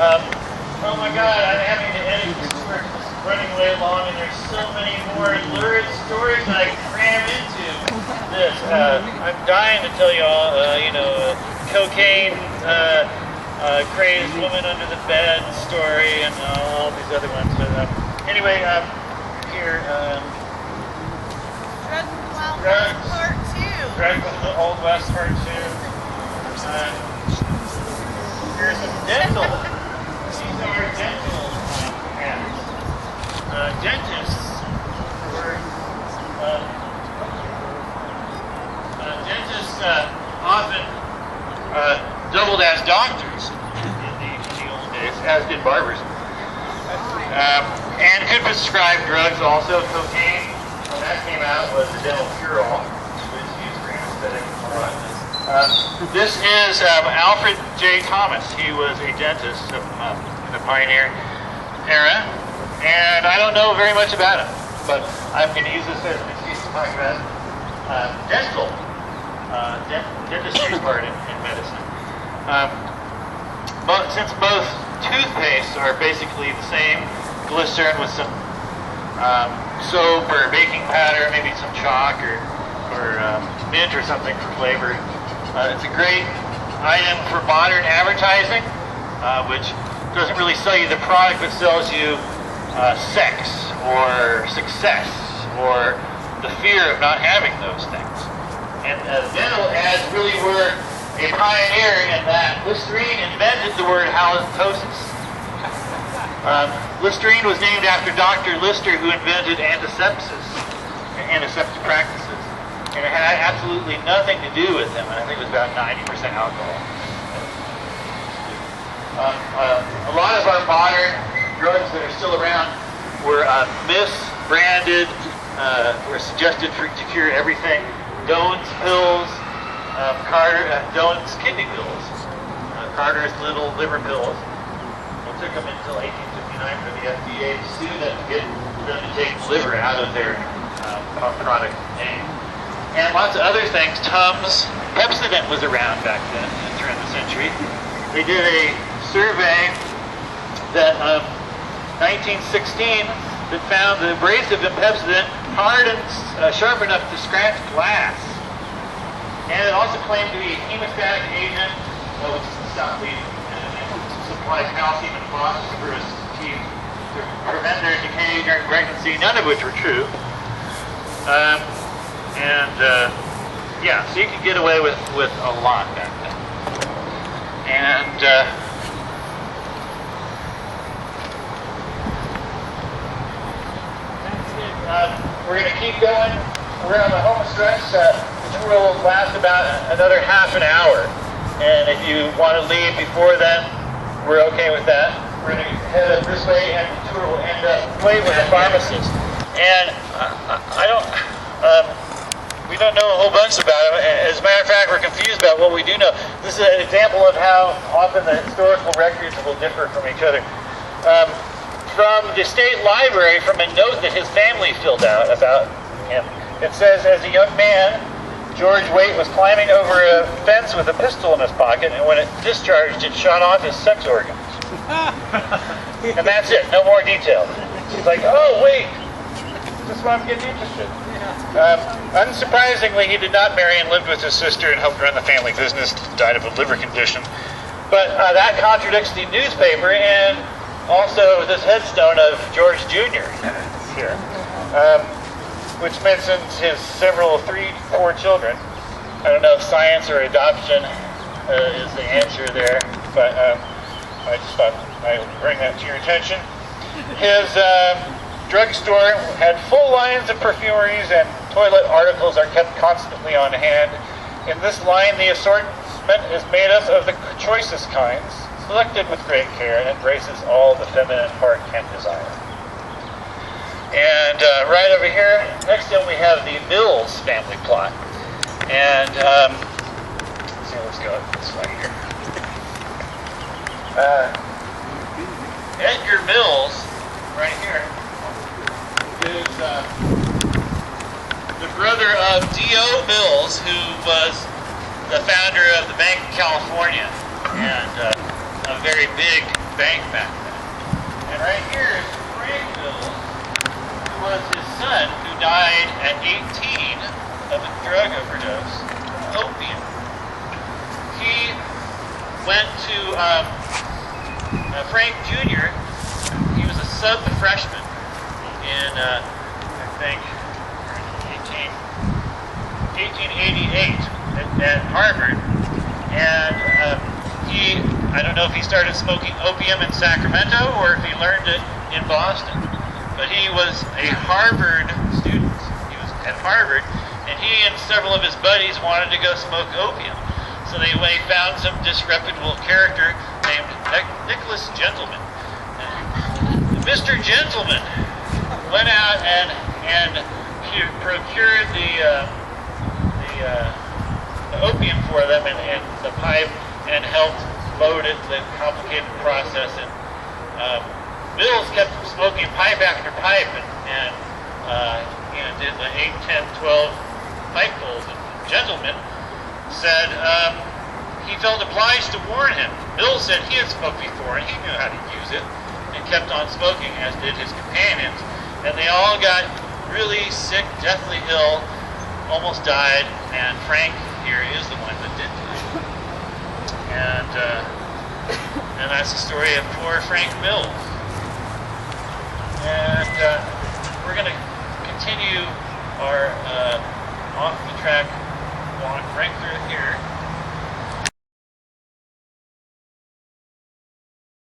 Oh my God, I'm having to edit this work. It's running way long, and there's so many more lurid stories I can cram into this. I'm dying to tell you all, cocaine, crazed woman under the bed story, and all these other ones. But anyway, here. Drugs Part 2. Drugs of the Old West Part 2. Here's some dental. These are dental habits. Dentists were often doubled as doctors in the old days, as did barbers, and could prescribe drugs also. Cocaine, when that came out, was the dental cure-all, which was used for anesthetic and this is Alfred J. Thomas. He was a dentist in the pioneer era, and I don't know very much about him, but I'm going to use this as an excuse to talk about dental, dentistry's part in medicine. Since both toothpastes are basically the same, glycerin with some soap or baking powder, maybe some chalk or mint or something for flavor. It's a great item for modern advertising, which doesn't really sell you the product, but sells you sex or success or the fear of not having those things. And dental ads really were a pioneer in that. Listerine invented the word halitosis. Listerine was named after Dr. Lister, who invented antiseptic practices. And it had absolutely nothing to do with him, and I think it was about 90% alcohol. A lot of our modern drugs that are still around were misbranded, were suggested to cure everything. Doan's pills, Doan's kidney pills, Carter's little liver pills. It took them until 1859 for the FDA to sue them to get them to take liver out of their product name. And lots of other things. Tums, Pepsodent was around back then, during the century. They did a survey that 1916 that found the abrasive in Pepsodent hard and sharp enough to scratch glass. And it also claimed to be a hemostatic agent, which is to stop bleeding, and supplies calcium and phosphorus to prevent their decay during pregnancy, none of which were true. So you could get away with a lot back then. And we're going to keep going. We're on the home stretch. The tour will last about another half an hour. And if you want to leave before then, we're okay with that. We're going to head up this way, and the tour will end up way with a pharmacist. And we don't know a whole bunch about him. As a matter of fact, we're confused about what we do know. This is an example of how often the historical records will differ from each other. From the state library, from a note that his family filled out about him, it says, as a young man, George Waite was climbing over a fence with a pistol in his pocket, and when it discharged, it shot off his sex organs. And that's it, no more detail. He's like, oh, wait, this is why I'm getting interested. Unsurprisingly, he did not marry and lived with his sister and helped run the family business, died of a liver condition. But that contradicts the newspaper and also this headstone of George Jr. here, which mentions his 4 children. I don't know if science or adoption is the answer there, but I just thought I would bring that to your attention. His drugstore had full lines of perfumeries, and toilet articles are kept constantly on hand. In this line, the assortment is made up of the choicest kinds, selected with great care, and embraces all the feminine heart can desire. And right over here, next to him, we have the Mills family plot. And let's go this way here. Edgar Mills, right here, is the brother of D.O. Mills, who was the founder of the Bank of California and a very big bank back then. And right here is Frank Mills, who was his son, who died at 18 of a drug overdose, opium. He went to Frank Jr. He was a sub-freshman in, I think, 1888 at Harvard. And I don't know if he started smoking opium in Sacramento or if he learned it in Boston. But he was a Harvard student. He was at Harvard, and he and several of his buddies wanted to go smoke opium. So they found some disreputable character named Nicholas Gentleman. And Mr. Gentleman went out and he procured the opium for them and the pipe and helped load it, the complicated process. And Mills kept smoking pipe after pipe and did the 8, 10, 12 pipefuls. And Gentleman said he felt obliged to warn him. Mills said he had smoked before and he knew how to use it and kept on smoking, as did his companions. And they all got really sick, deathly ill, almost died, and Frank here is the one that did die. And that's the story of poor Frank Mills.